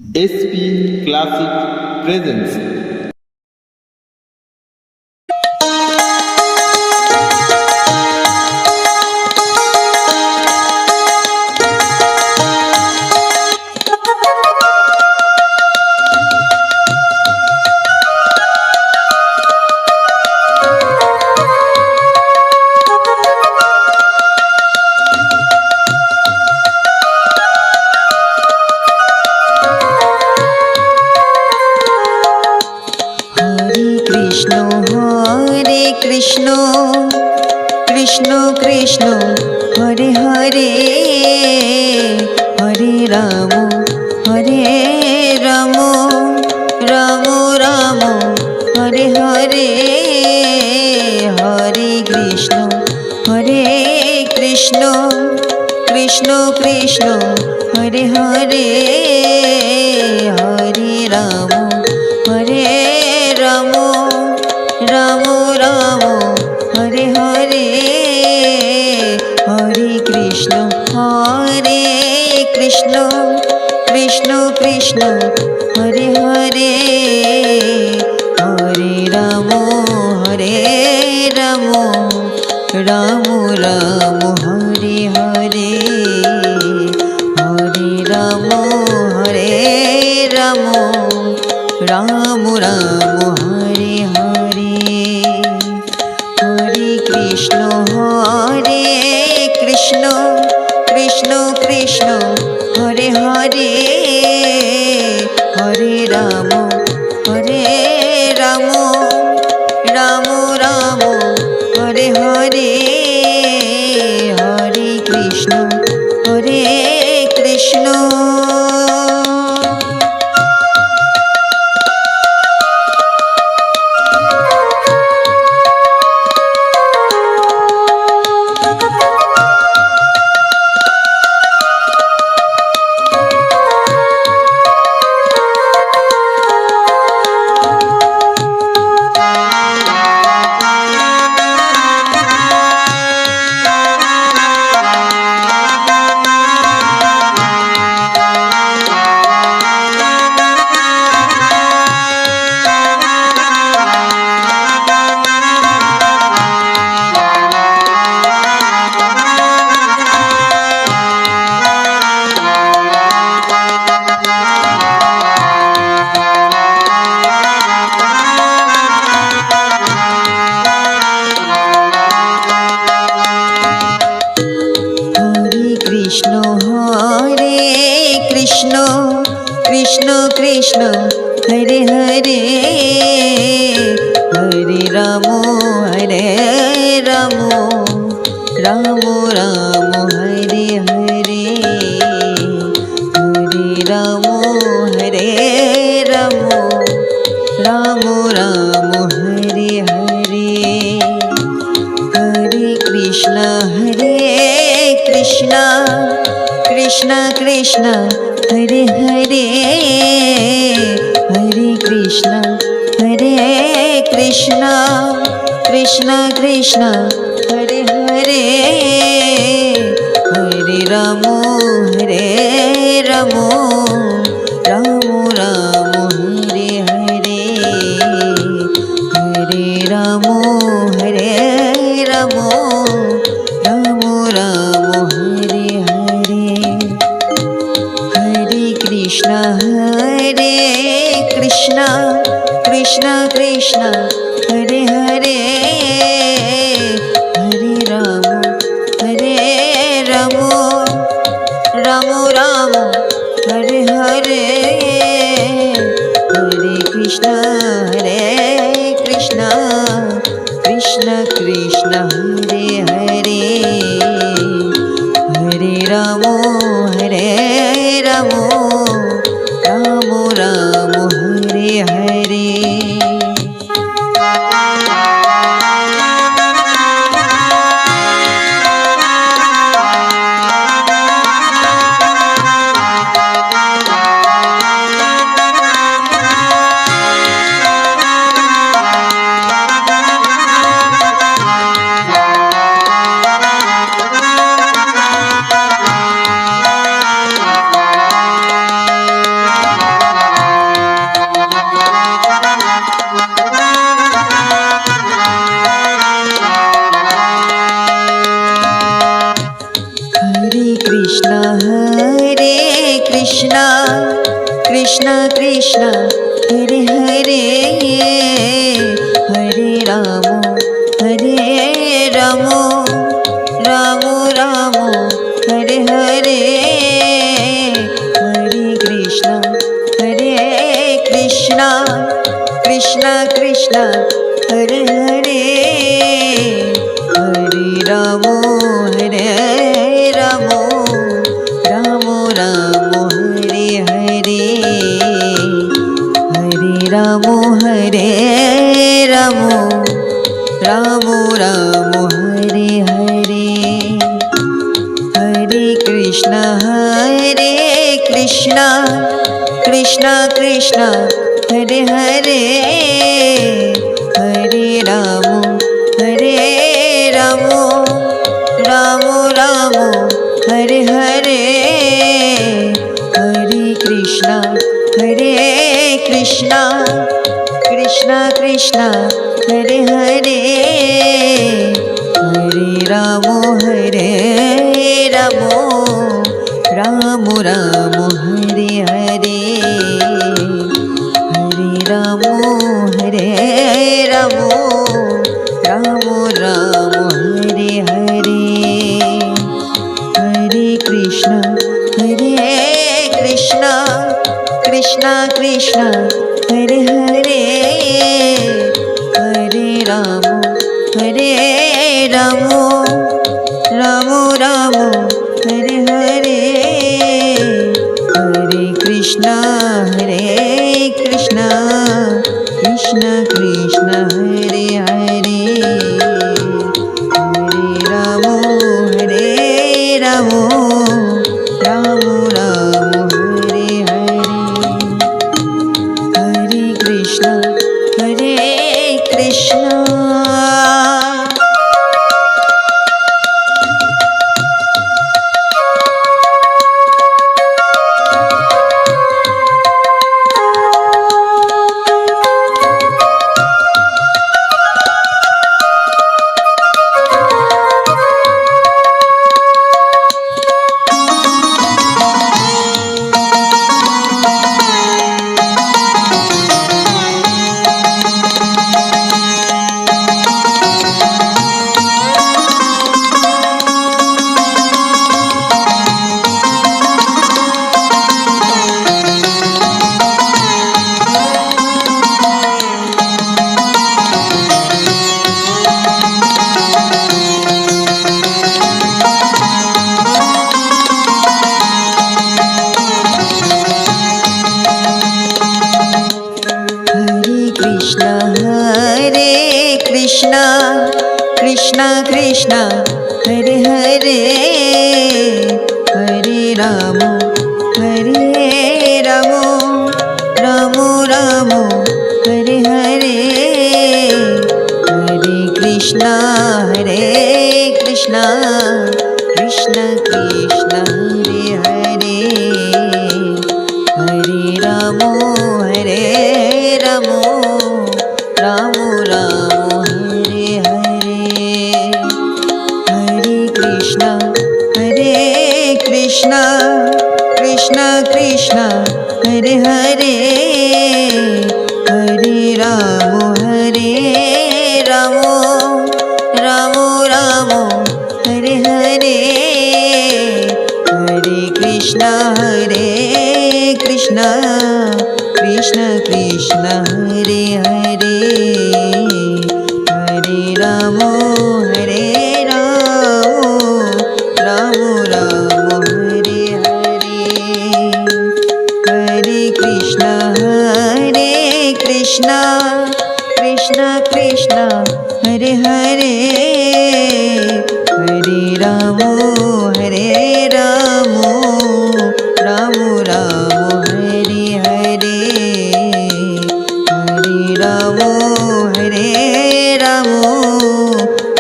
SP Classic presents Krishna Krishna Krishna Hare Hare Hare Ram Ram Ram Ram Hare Hare Hare Krishna Krishna Krishna Hare Hare Hare Ram Ram Ram Ram Hare Hare Hare Krishna Krishna Krishna Hare Hare Hare Ram Ram Ram Hare Hare Hare Ram Ram Ram Hare Hare Hare Krishna Krishna Krishna Hare Hare Hare Ram Ram Ram Hare Hare Hare Krishna Krishna Hare Hare Hare Ram Ram Hare Hare Hare Ram Ram Hare Hare Hare Krishna Krishna Hare Hare Hare Krishna Krishna Hare Hare Hare Ram Ram Hare Hare Hare Ram Ram Hare Hare Hare Krishna Krishna Hare Hare Hare Ram Ram Hare Hare Hare Krishna Krishna Hare Hare Hare Ram Ram Hare Hare Krishna Krishna Hare Hare Hare Ram Ram Ram Hare Hare Hare Krishna Krishna Krishna Hare Hare Hare Ram Ram Hare Hare Hare Ram Ram Hare Hare Hare Krishna Krishna Krishna Hare Hare Hare Ram Ram Hare Hare Hare Krishna Krishna Krishna Hare Hare Hare Ram Ram Hare Hare Hare Ram Ram Hare Hare Hare Krishna Krishna Hare Hare Hare Ram Ram Hare Hare Hare Krishna Krishna Hare Hare Hare Ram Ram Hare Hare Hare Krishna Krishna Hare Hare Hare Ram Ram Hare Hare Hare Krishna Krishna Hare Hare Hare Ram Ram Hare Hare Hare Krishna Krishna Hare Hare Hare Ram Ram Hare Hare Hare Krishna Krishna Hare Hare Hare Ram Ram Hare Hare Hare Krishna Krishna Hare Hare Hare Ram Ram Hare Hare Hare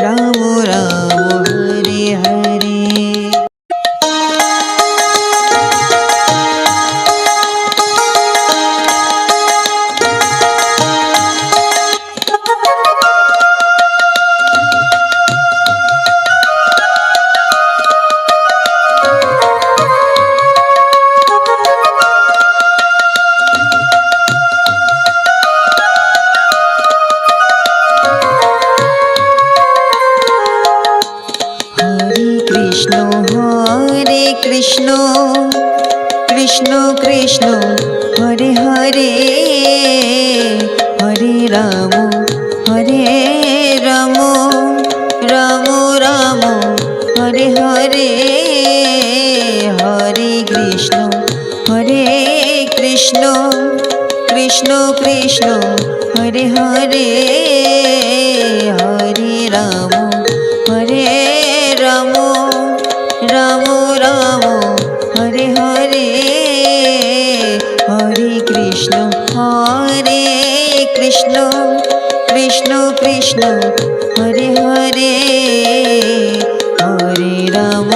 Ram Hare Hare Hare Hare Hare Ram Ram Ram Hare Hare Hare Krishna Krishna Krishna Hare Hare Hare Ram Ram Ram Hare Hare Hare Krishna Krishna Krishna Hare Hare Hare Ram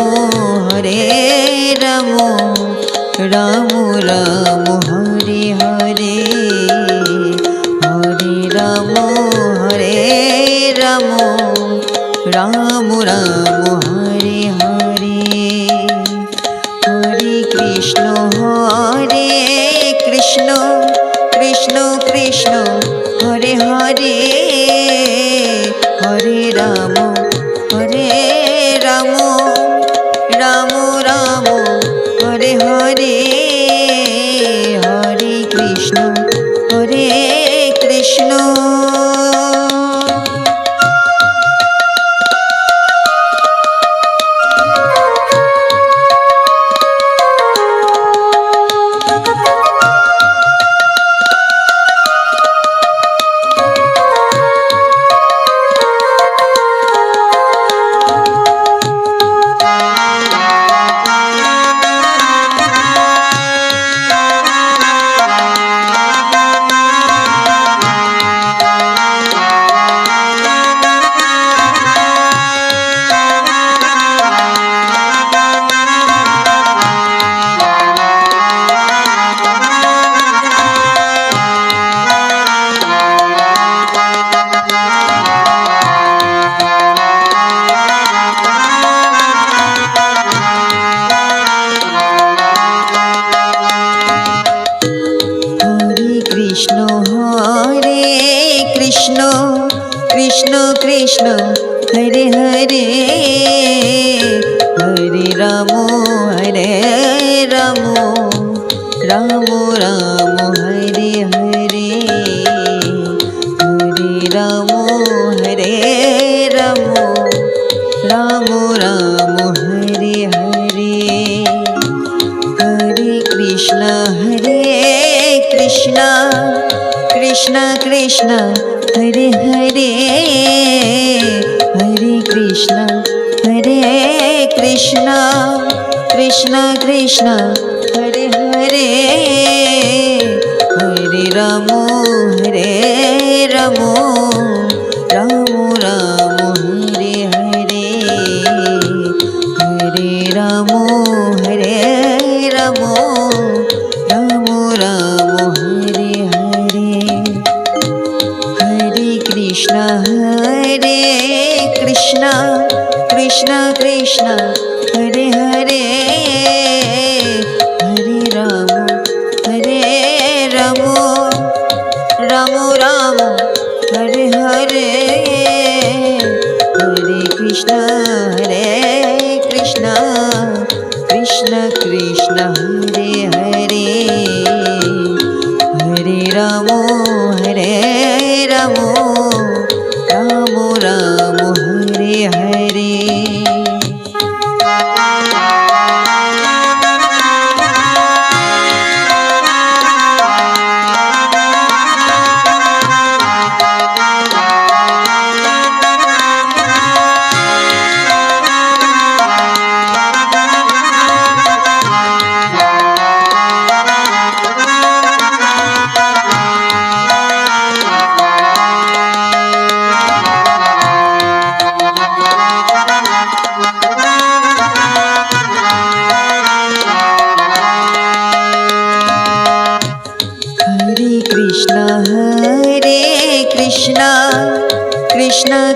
Ram Ram Hare Hare Hare Ram Ram Ram Hare Hare Hare Krishna Krishna Hare Hare Hare Ram Ram Hare Hare Hare Krishna Krishna Hare Hare Hare Ram Ram Hare Hare Hare Ram Ram Hare Hare Hare Krishna Krishna Hare Hare Hare Krishna Krishna Hare Hare Hare Ram Ram Hare Hare Hare Ram Ram Hare Hare Hare Krishna Krishna Hare Hare Hare Ram Ram Hare Hare Hare Krishna Krishna Hare Hare Hare Ram Ram Hare Hare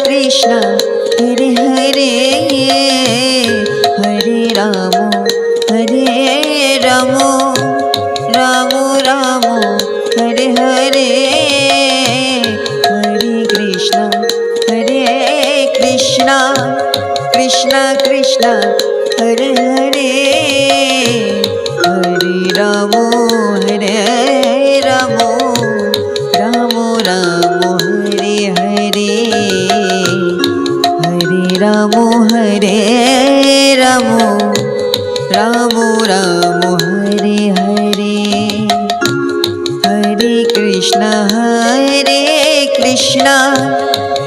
Krishna Hare Hare Hare Ram Ram Hare Hare Hare Krishna Krishna Hare Hare Hare Ram Ramo Ramo Ramo Hare Hare Hare Ramo Hare Ramo Ramo Ramo Hare Hare Hare Krishna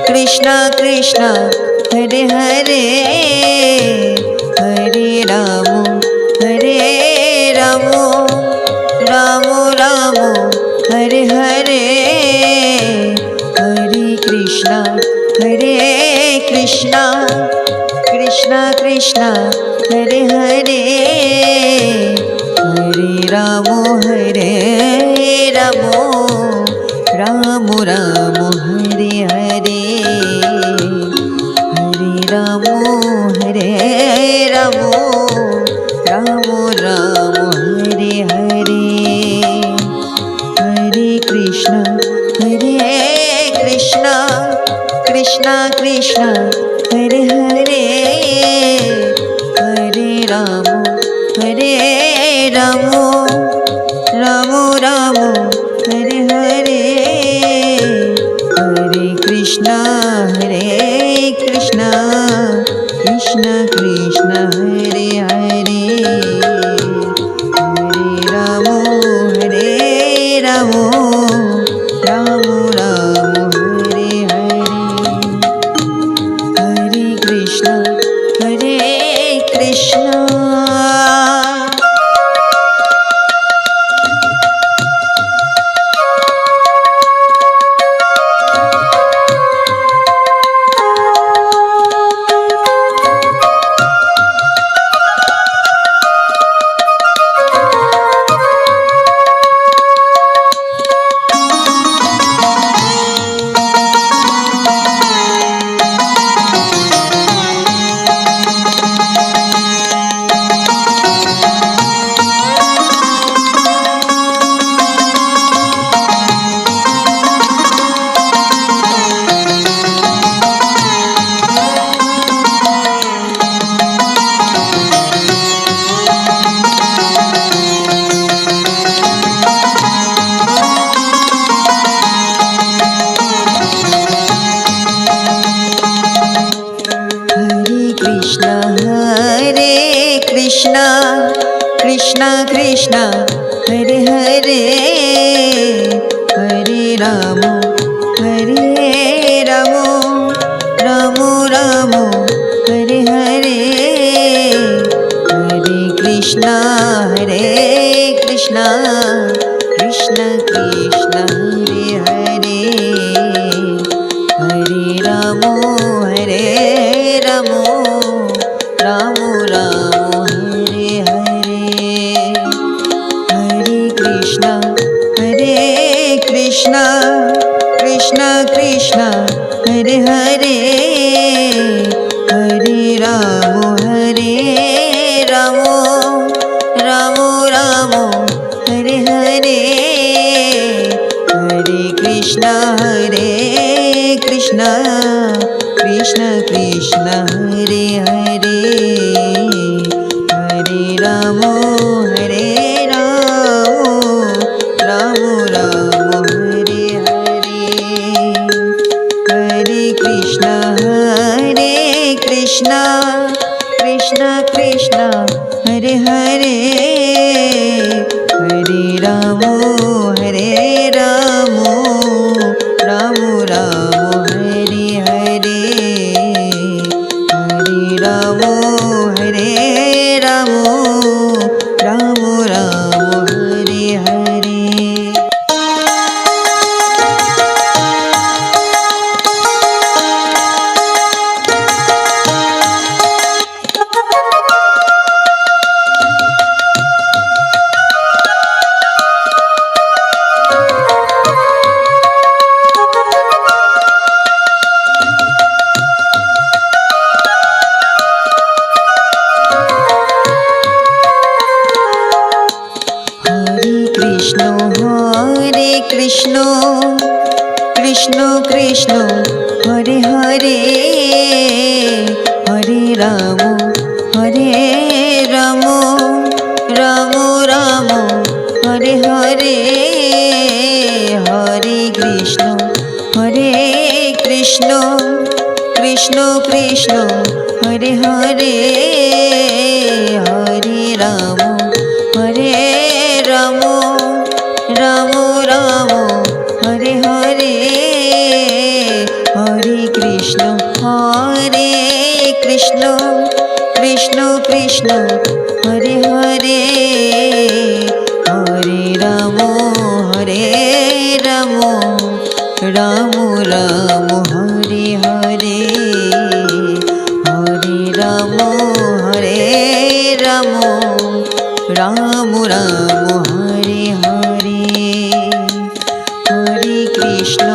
Krishna Krishna Hare Hare Hare Ramo Ramo Ramo Hare Hare Hare Krishna Krishna Krishna Hare Hare Hare Ramo Ramo Ramo Hare Hare Hare Ramo Ramo Ramo Hare Hare Hare Krishna Krishna Hare Hare Hare Ramo Ramo Hare Hare Hare Krishna Krishna Hare Hare Hare Ramo Ramo Hare Hare Hare Krishna Krishna Hare Hare Hare Ramo Ramo Hare Hare Hare Krishna Krishna Hare Hare Hare Ramo Ramo Ramo Hare Hare Hare Krishna Krishna Hare Hare Hare Ramo Ramo Hare Hare Hare Krishna Krishna Hare Hare Hare Ramo Ramo Hare Hare Hare Krishna Krishna Hare Hare Hare Ramo Ramo Hare Hare Hare Ramo Ramo Hare Hare Krishna Hare Hare Hare Ramo Ramo Hare Hare Krishna Krishna Hare Hare Hare Ram Ram Ram Ram Hare Hare Hare Krishna Krishna Krishna Hare Hare Hare Ram Ram Ram Hare Hare Hare Ram Ram Ram Hare Hare Hare Krishna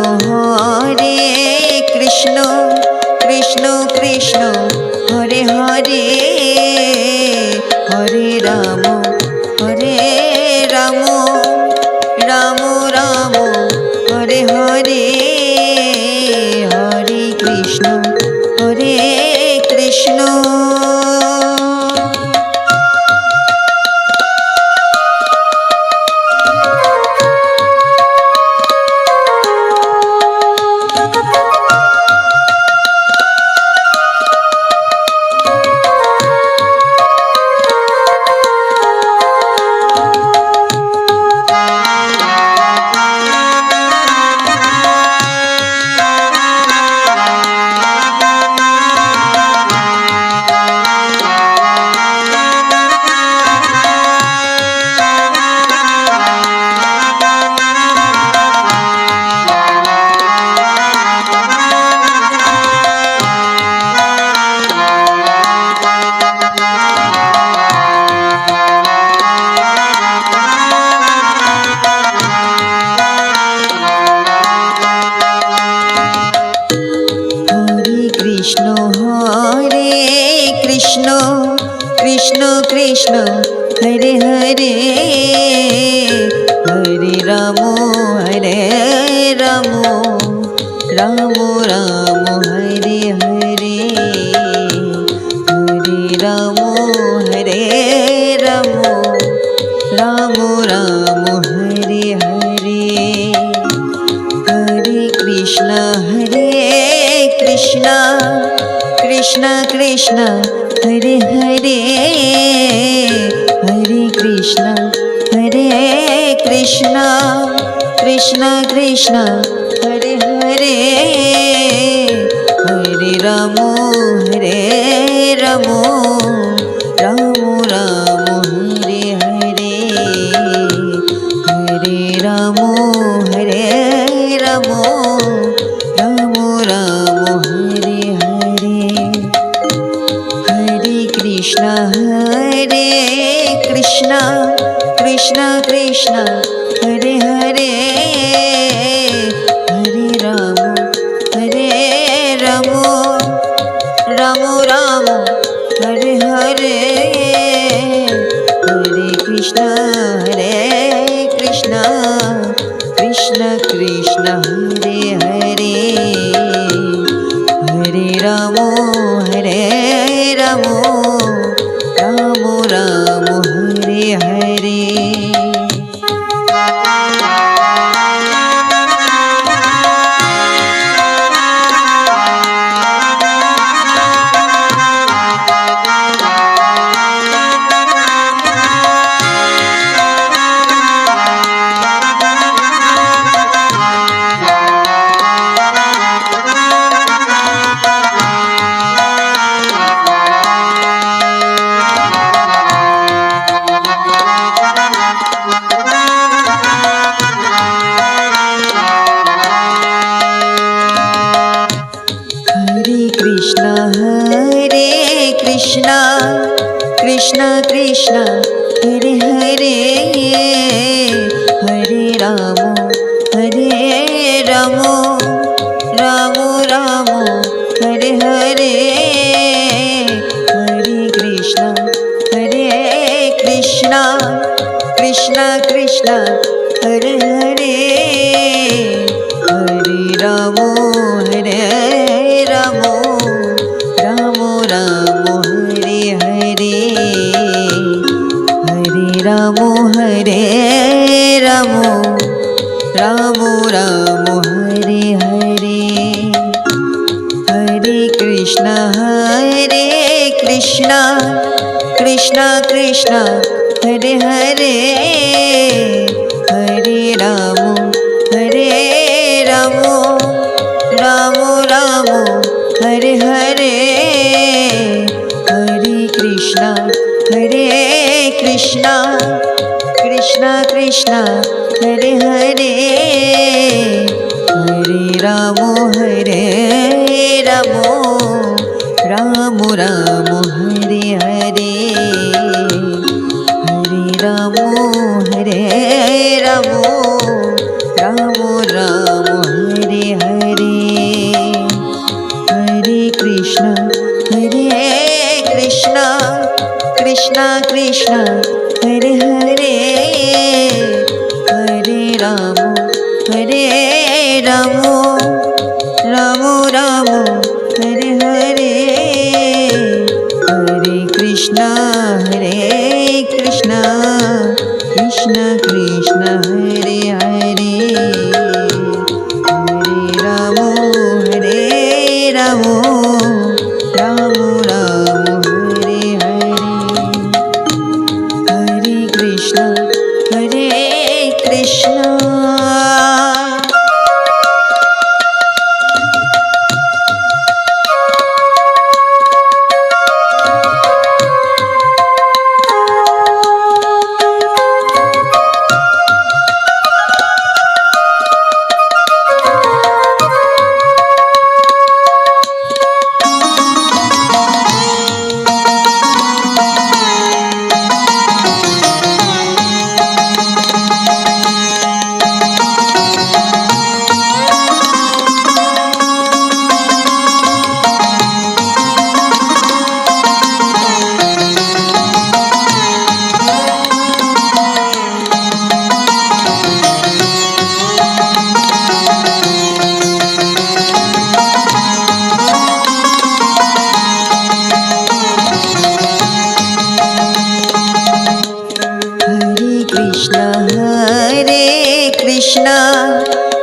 Krishna Krishna Hare Hare Hare Ram Ram Ram Hare Hare Hare Krishna Krishna Hare Hare Hare Ram Ram Hare Hare Hare Ram Ram Hare Hare Hare Krishna Krishna Hare Hare Hare Krishna Krishna Hare Hare Hare Ram Ram Hare Hare Hare Ram Ram Hare Hare Hare Krishna Krishna Hare Hare Hare Ram Ram Hare Hare Hare Krishna Krishna Hare Hare Hare Ram Ram Hare Hare Krishna Hare Hare Hare Ram Ram Hare Hare Hare Krishna Krishna Hare Hare Hare Ram Ram Hare Hare Hare Ram Ram Hare Hare Hare Krishna Krishna Hare Krishna Krishna Krishna Hare Hare Hare Ram Ram Ram Hare Hare Hare Krishna Krishna Krishna Hare Hare Hare Ram Ram Ram Hare Hare Hare Ram Ram Ram Hare Hare Hare Krishna Krishna Krishna Hare Hare Hare Ram Ram Ram Hare Hare Hare Krishna Krishna Krishna Hare Hare Hare Ram Ram Hare Hare Hare Krishna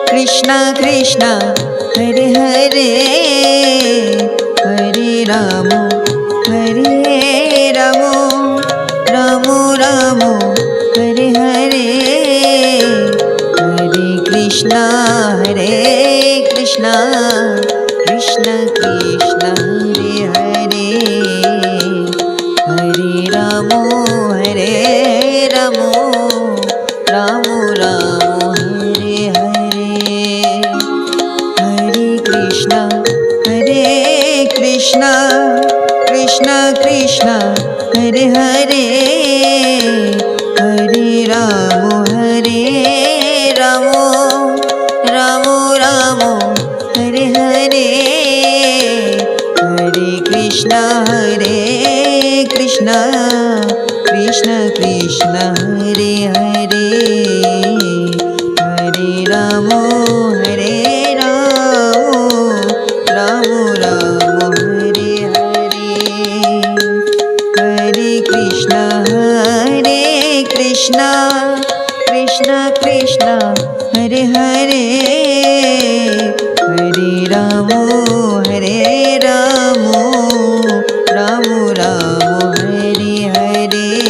Krishna Krishna Hare Hare Hare Ram Ram Hare Hare Hare Krishna Krishna Krishna Hare Hare Hare Ram Ram Hare Hare Hare Krishna Krishna Krishna Hare Hare Hare Ram Ram Hare Hare Hare Krishna Krishna Hare Hare Hare Ram Ram Hare Hare Hare Krishna Krishna Hare Hare Hare Ram Hare Hare Ram Hare Hare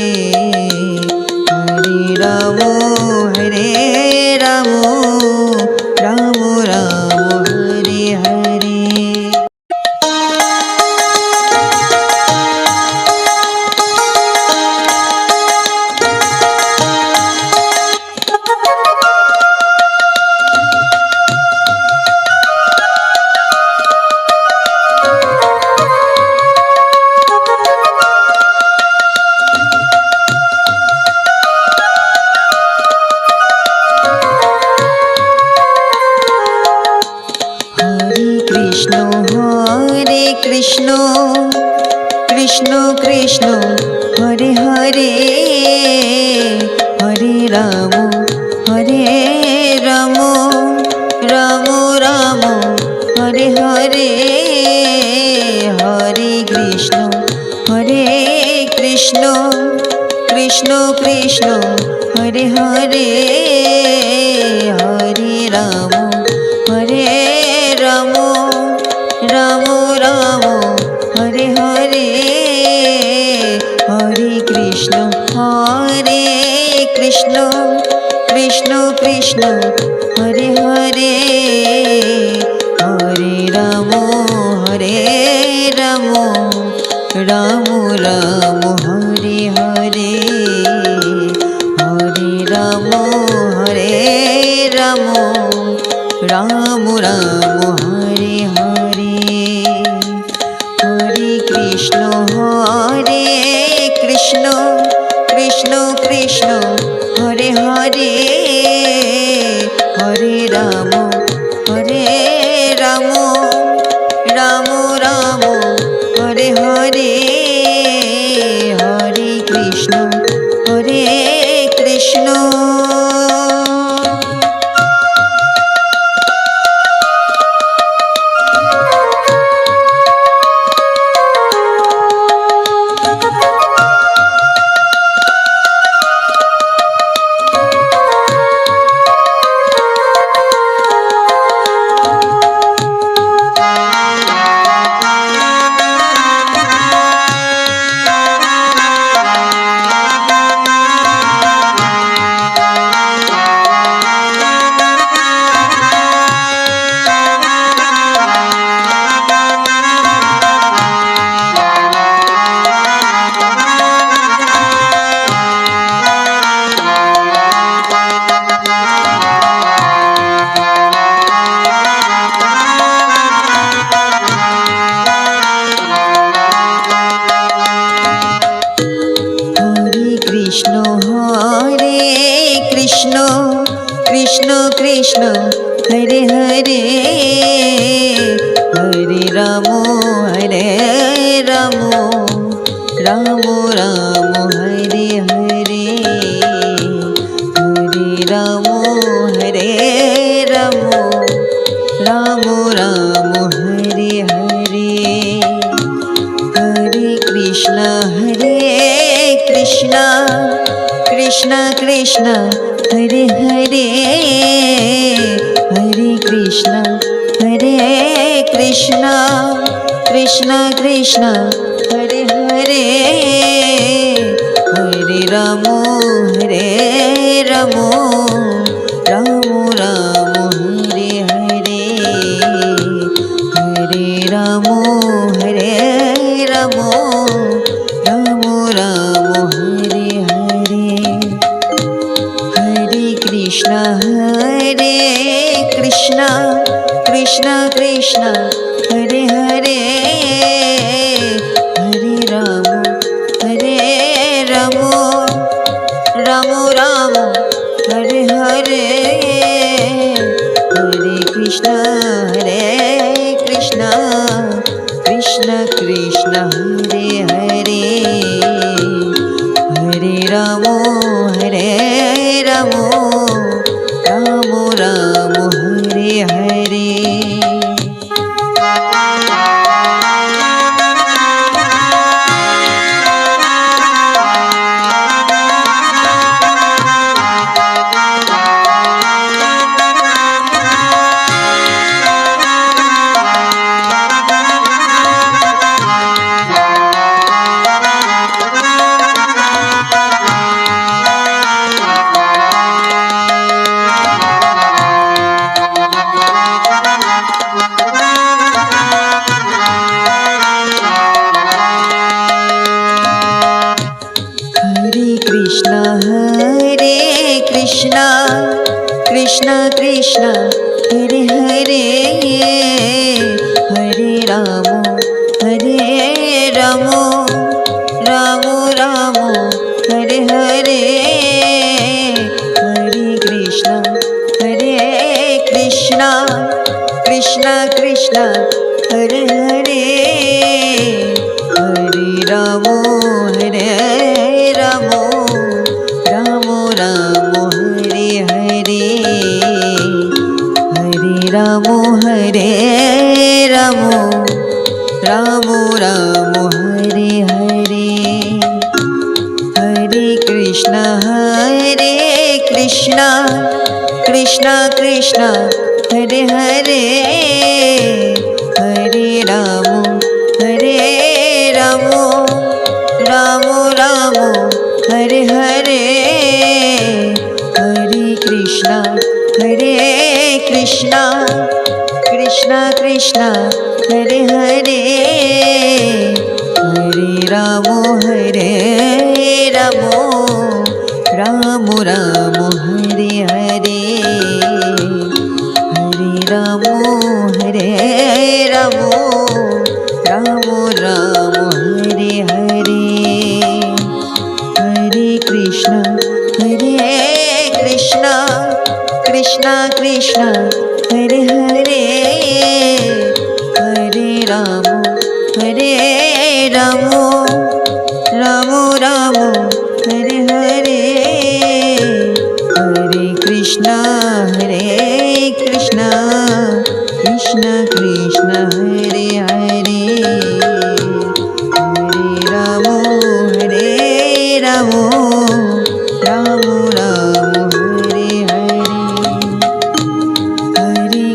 Krishna Hare Hare Hare Ram Ram Hare Hare Hare Krishna Krishna Hare Hare Hare Ram Ram Krishna Hare Hare Hare Ram Ram Ram Hare Hare Hare Ram Ram Ram Hare Hare Hare Krishna Krishna Krishna Hare Hare Hare Ram Ram Ram Hare Hare Hare Krishna Krishna Hare Hare Hare Ram Ram Hare Hare Hare Ram Ram Hare Hare Hare Krishna Krishna Hare Hare Hare Krishna Krishna Hare Hare Hare Ram Ram Hare Hare Hare Ram Ram Hare Hare Hare Krishna Krishna Hare Hare Hare Ram Ram Hare Hare Hare Krishna Krishna Hare Hare Hare Ram Ram Hare Hare Krishna Hare Hare Hare Ram Ram Hare Hare Hare Krishna Krishna Hare Hare Hare Ram Ram Hare Hare Hare Ram Ram Hare Hare Hare Krishna Krishna Hare Hare Hare Ram Ram Hare Hare Hare Krishna Hare Krishna Krishna Krishna Hare Hare Hare Ram Ram Ram Hare Hare Hare Ram Ram Ram Ram Hare Hare Hare Krishna Krishna Krishna Hare Hare Hare Ram Ram Ram Ram Hare Hare Hare Krishna Krishna Krishna Hare Hare Hare Ram Ram Ram Ram Hare Hare Hare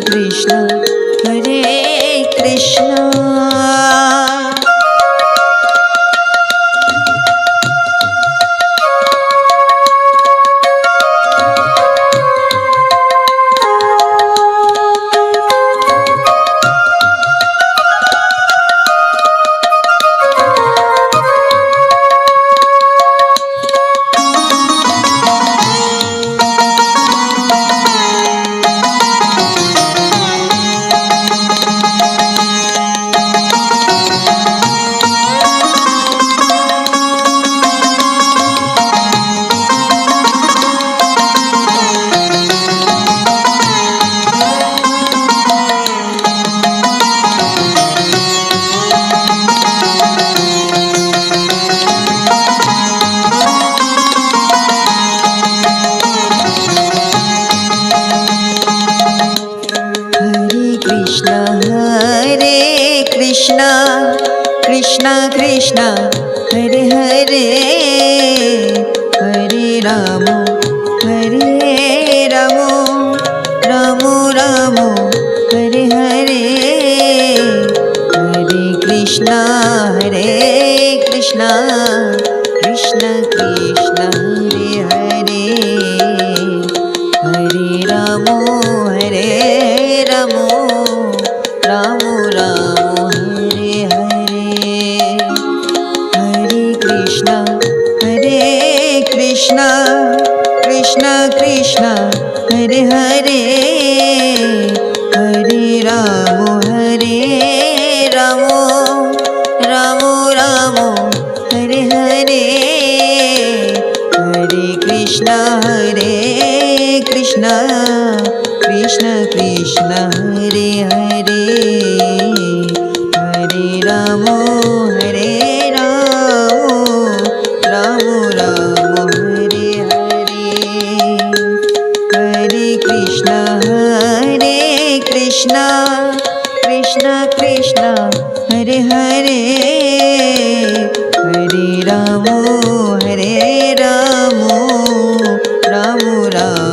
Krishna Krishna Krishna Hare Hare Hare Ram Ram Ram Hare Hare Hare Krishna Krishna Krishna Hare Hare Hare Ram Ram Ram Hare Hare Hare Krishna Krishna Krishna Hare Hare Hare Ram Ram Ram Hare Hare Hare Krishna Krishna Krishna Hare Hare Hare Ram Ram Hare Hare Hare Krishna Krishna Hare Hare Hare Ram Ram Ram